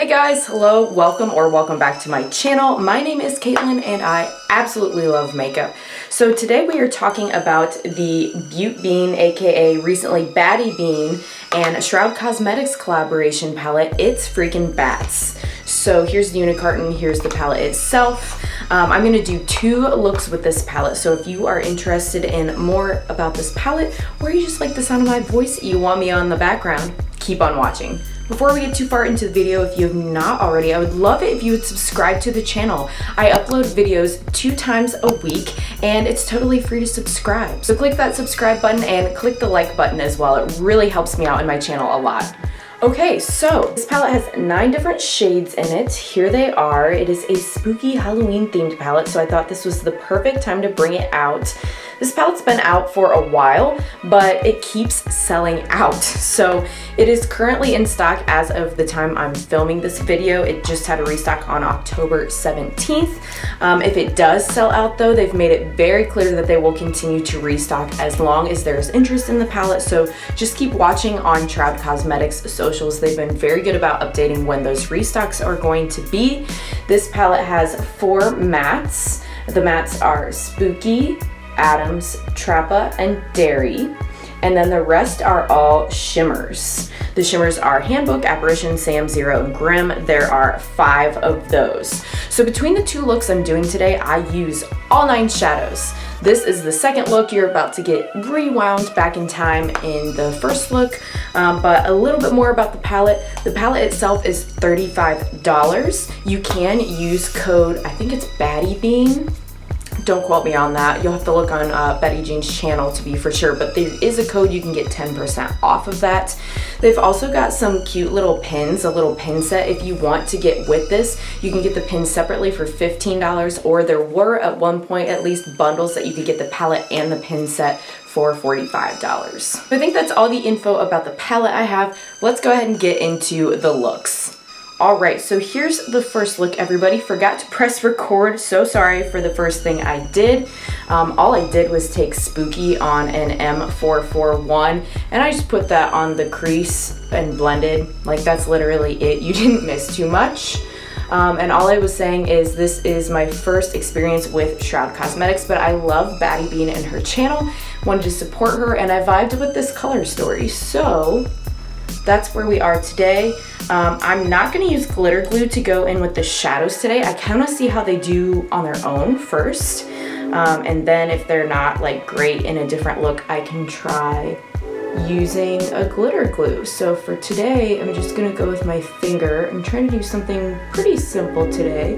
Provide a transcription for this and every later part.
Hey guys, hello, welcome back to my channel. My name is Caitlin and I absolutely love makeup. So today we are talking about the BattyBean, aka recently BattyBean, and Shroud Cosmetics collaboration palette. It's freaking bats. So here's the unicarton, here's the palette itself. I'm going to do 2 looks with this palette, so if you are interested in more about this palette, or you just like the sound of my voice, you want me on the background, keep on watching. Before we get too far into the video, if you have not already, I would love it if you would subscribe to the channel. I upload videos 2 times a week and it's totally free to subscribe. So click that subscribe button and click the like button as well. It really helps me out in my channel a lot. Okay, so this palette has 9 different shades in it. Here they are. It is a spooky Halloween themed palette, so I thought this was the perfect time to bring it out. This palette's been out for a while, but it keeps selling out. So it is currently in stock as of the time I'm filming this video. It just had a restock on October 17th. If it does sell out though, they've made it very clear that they will continue to restock as long as there's interest in the palette. So just keep watching on Shroud Cosmetics socials. They've been very good about updating when those restocks are going to be. This palette has 4 mattes. The mattes are Spooky, Adams, Trappa, and Dairy, and then the rest are all shimmers. The shimmers are Handbook, Apparition, Sam, Zero, and Grim. There are 5 of those. So between the 2 looks I'm doing today, I use all 9 shadows. This is the second look. You're about to get rewound back in time in the first look, but a little bit more about the palette. The palette itself is $35. You can use code, I think it's BattyBean. Don't quote me on that. You'll have to look on Betty Jean's channel to be for sure, but there is a code you can get 10% off of that. They've also got some cute little pins, a little pin set. If you want to get with this, you can get the pins separately for $15, or there were at one point at least bundles that you could get the palette and the pin set for $45. So I think that's all the info about the palette I have. Let's go ahead and get into the looks. Alright, so here's the first look, everybody. Forgot to press record, so sorry for the first thing I did. All I did was take Spooky on an M441, and I just put that on the crease and blended. Like, that's literally it. You didn't miss too much. And all I was saying is this is my first experience with Shroud Cosmetics, but I love BattyBean and her channel. Wanted to support her, and I vibed with this color story. So that's where we are today. I'm not going to use glitter glue to go in with the shadows today. I kind of see how they do on their own first. And then if they're not like great in a different look, I can try using a glitter glue. So for today, I'm just going to go with my finger. I'm trying to do something pretty simple today.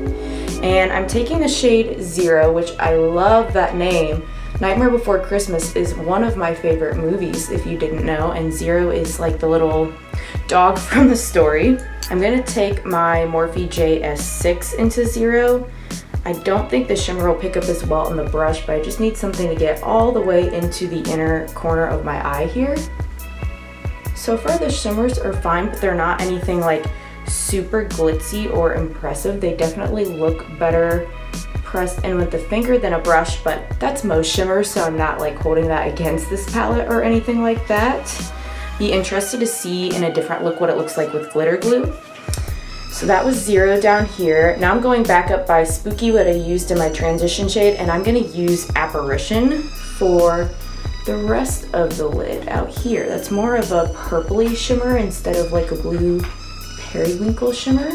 And I'm taking the shade Zero, which I love that name. Nightmare Before Christmas is one of my favorite movies, if you didn't know, and Zero is like the little dog from the story. I'm going to take my Morphe JS6 into Zero. I don't think the shimmer will pick up as well on the brush, but I just need something to get all the way into the inner corner of my eye here. So far the shimmers are fine, but they're not anything like super glitzy or impressive. They definitely look better pressed in with the finger than a brush, but that's most shimmers, so I'm not like holding that against this palette or anything like that. Be interested to see in a different look what it looks like with glitter glue. So that was Zero down here. Now I'm going back up by Spooky, what I used in my transition shade, and I'm going to use Apparition for the rest of the lid out here. That's more of a purpley shimmer instead of like a blue periwinkle shimmer.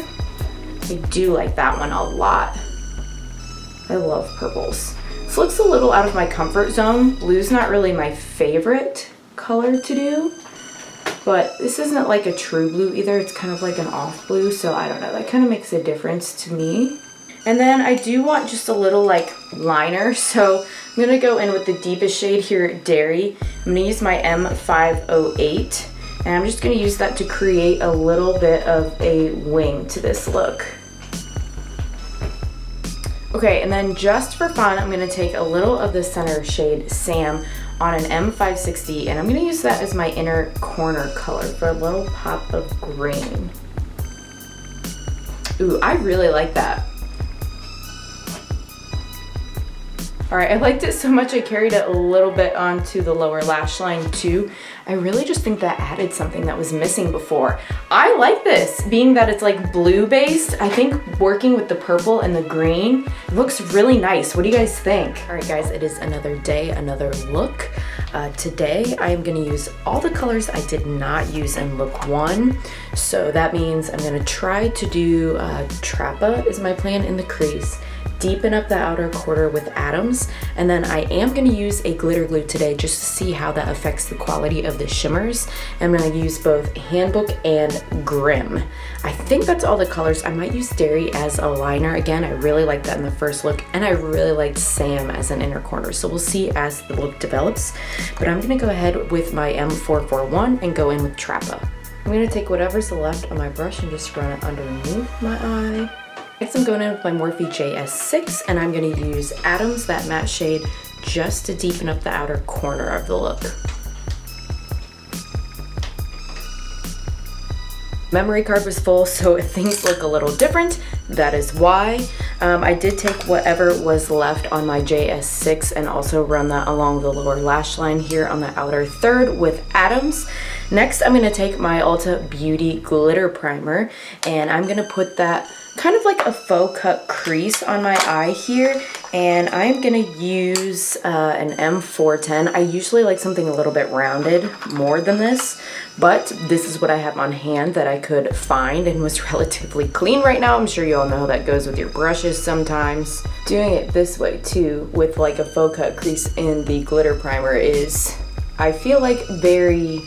I do like that one a lot. I love purples. This looks a little out of my comfort zone. Blue's not really my favorite color to do, but this isn't like a true blue either. It's kind of like an off blue, so I don't know. That kind of makes a difference to me. And then I do want just a little like liner, so I'm going to go in with the deepest shade here, Dairy. I'm going to use my M508, and I'm just going to use that to create a little bit of a wing to this look. Okay, and then just for fun, I'm going to take a little of the center shade Sam on an M560, and I'm going to use that as my inner corner color for a little pop of green. Ooh, I really like that. All right, I liked it so much I carried it a little bit onto the lower lash line too. I really just think that added something that was missing before. I like this, being that it's like blue based. I think working with the purple and the green looks really nice. What do you guys think? All right guys, it is another day, another look. Today I am gonna use all the colors I did not use in look 1. So that means I'm gonna try to do Trappa is my plan in the crease. Deepen up the outer quarter with Atoms, and then I am going to use a glitter glue today just to see how that affects the quality of the shimmers. I'm going to use both Handbook and Grim. I think that's all the colors. I might use Dairy as a liner again. I really liked that in the first look, and I really liked Sam as an inner corner, so we'll see as the look develops. But I'm going to go ahead with my M441 and go in with Trappa. I'm going to take whatever's left on my brush and just run it underneath my eye. Next, I'm going in with my Morphe JS6, and I'm going to use Atoms, that matte shade, just to deepen up the outer corner of the look. Memory card was full, so things look a little different. That is why. I did take whatever was left on my JS6 and also run that along the lower lash line here on the outer third with Atoms. Next, I'm going to take my Ulta Beauty Glitter Primer, and I'm going to put that kind of like a faux cut crease on my eye here, and I'm gonna use an M410. I usually like something a little bit rounded more than this, but this is what I have on hand that I could find and was relatively clean right now. I'm sure you all know how that goes with your brushes sometimes. Doing it this way too with like a faux cut crease in the glitter primer is, I feel like, very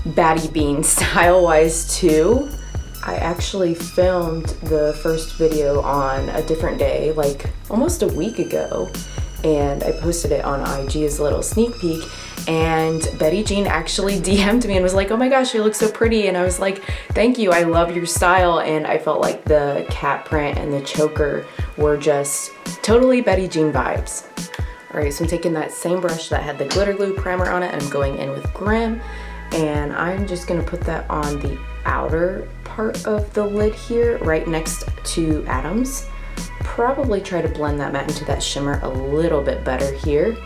BattyBean style wise too. I actually filmed the first video on a different day, like almost a week ago, and I posted it on IG as a little sneak peek, and Betty Jean actually DM'd me and was like, oh my gosh, you look so pretty, and I was like, thank you, I love your style, and I felt like the cat print and the choker were just totally Betty Jean vibes. Alright, so I'm taking that same brush that had the glitter glue primer on it, and I'm going in with Grim, and I'm just going to put that on the outer part of the lid here, right next to Atoms. Probably try to blend that matte into that shimmer a little bit better here.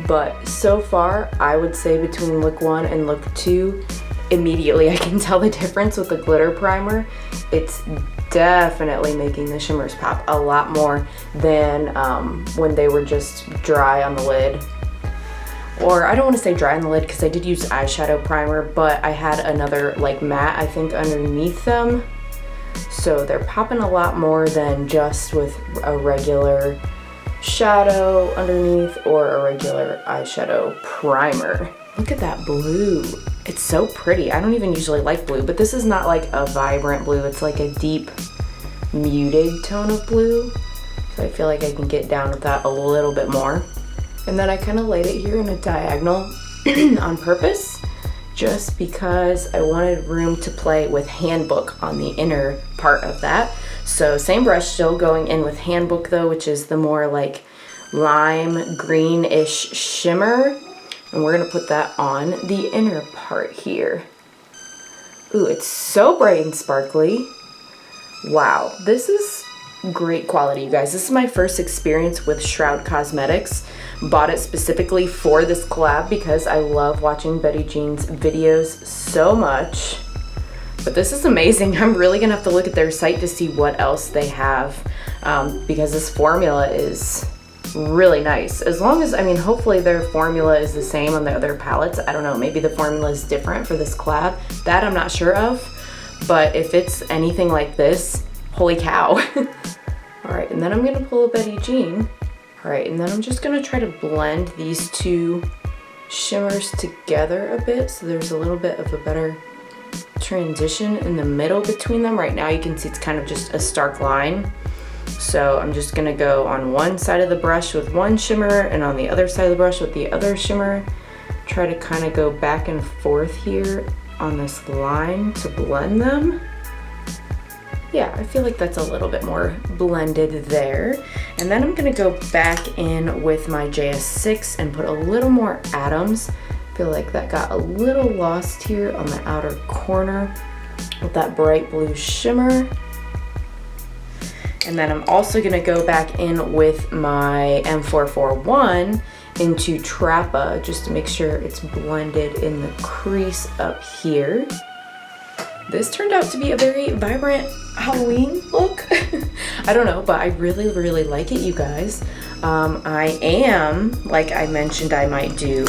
But so far, I would say between look 1 and look 2, immediately I can tell the difference with the glitter primer. It's definitely making the shimmers pop a lot more than when they were just dry on the lid. Or I don't want to say dry on the lid because I did use eyeshadow primer, but I had another like matte, I think, underneath them. So they're popping a lot more than just with a regular shadow underneath or a regular eyeshadow primer. Look at that blue. It's so pretty. I don't even usually like blue, but this is not like a vibrant blue. It's like a deep, muted tone of blue. So I feel like I can get down with that a little bit more. And then I kind of laid it here in a diagonal on purpose, just because I wanted room to play with Handbook on the inner part of that. So same brush, still going in with Handbook though, which is the more like lime greenish shimmer. And we're gonna put that on the inner part here. Ooh, it's so bright and sparkly. Wow, this is great quality, you guys. This is my first experience with Shroud Cosmetics. Bought it specifically for this collab because I love watching Betty Jean's videos so much. But this is amazing. I'm really gonna have to look at their site to see what else they have, because this formula is really nice. As long as, I mean, hopefully their formula is the same on the other palettes. I don't know, maybe the formula is different for this collab. That I'm not sure of. But if it's anything like this, holy cow. Alright, and then I'm gonna pull a Betty Jean. Alright, and then I'm just gonna try to blend these two shimmers together a bit so there's a little bit of a better transition in the middle between them. Right now you can see it's kind of just a stark line. So I'm just gonna go on one side of the brush with one shimmer and on the other side of the brush with the other shimmer. Try to kind of go back and forth here on this line to blend them. Yeah, I feel like that's a little bit more blended there. And then I'm gonna go back in with my JS6 and put a little more Atoms. I feel like that got a little lost here on the outer corner with that bright blue shimmer. And then I'm also gonna go back in with my M441 into Trappa just to make sure it's blended in the crease up here. This turned out to be a very vibrant Halloween look. I don't know, but I really, really like it, you guys. I am, like I mentioned I might do,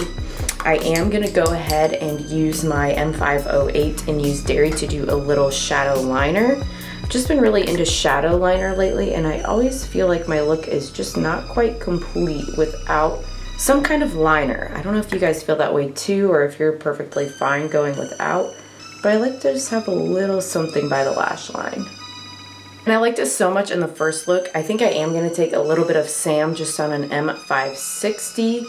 I am gonna go ahead and use my M508 and use Dairy to do a little shadow liner. I've just been really into shadow liner lately, and I always feel like my look is just not quite complete without some kind of liner. I don't know if you guys feel that way too, or if you're perfectly fine going without, but I like to just have a little something by the lash line. And I liked it so much in the first look, I think I am going to take a little bit of Sam just on an M560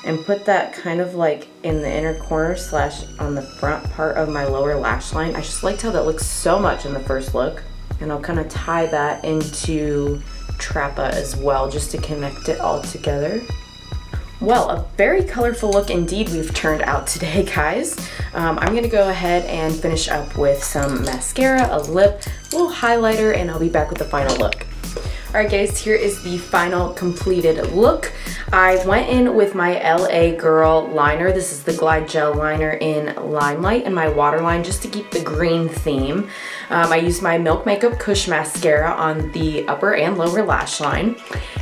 and put that kind of like in the inner corner slash on the front part of my lower lash line. I just liked how that looks so much in the first look. And I'll kind of tie that into Trappa as well just to connect it all together. Well, a very colorful look indeed we've turned out today, guys. I'm gonna go ahead and finish up with some mascara, a lip, a little highlighter, and I'll be back with the final look. Alright guys, here is the final completed look. I went in with my LA Girl liner. This is the Glide Gel liner in Limelight and my waterline just to keep the green theme. I used my Milk Makeup Kush mascara on the upper and lower lash line.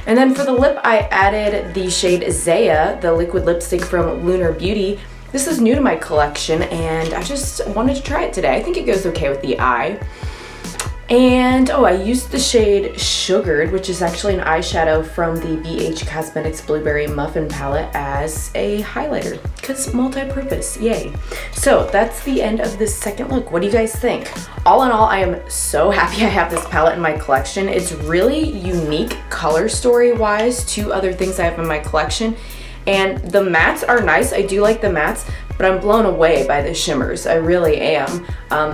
And then for the lip, I added the shade Zaya, the liquid lipstick from Lunar Beauty. This is new to my collection and I just wanted to try it today. I think it goes okay with the eye. And oh, I used the shade Sugared, which is actually an eyeshadow from the ABH Cosmetics Blueberry Muffin palette as a highlighter, because multi-purpose, yay. So that's the end of this second look. What do you guys think? All in all, I am so happy I have this palette in my collection. It's really unique color story-wise to other things I have in my collection. And the mattes are nice. I do like the mattes, but I'm blown away by the shimmers. I really am.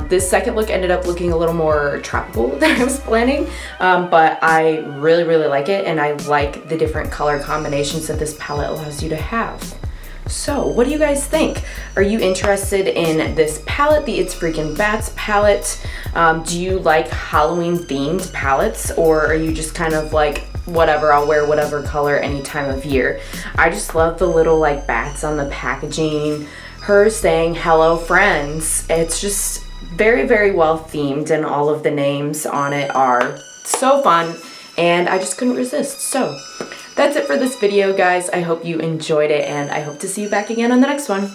This second look ended up looking a little more tropical than I was planning, but I really, really like it, and I like the different color combinations that this palette allows you to have. So, what do you guys think? Are you interested in this palette, the It's Freakin' Bats palette? Do you like Halloween themed palettes, or are you just kind of like, whatever, I'll wear whatever color any time of year? I just love the little like bats on the packaging, her saying hello friends. It's just very, very well themed, and all of the names on it are so fun, and I just couldn't resist. So that's it for this video, guys. I hope you enjoyed it, and I hope to see you back again on the next one.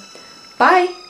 Bye!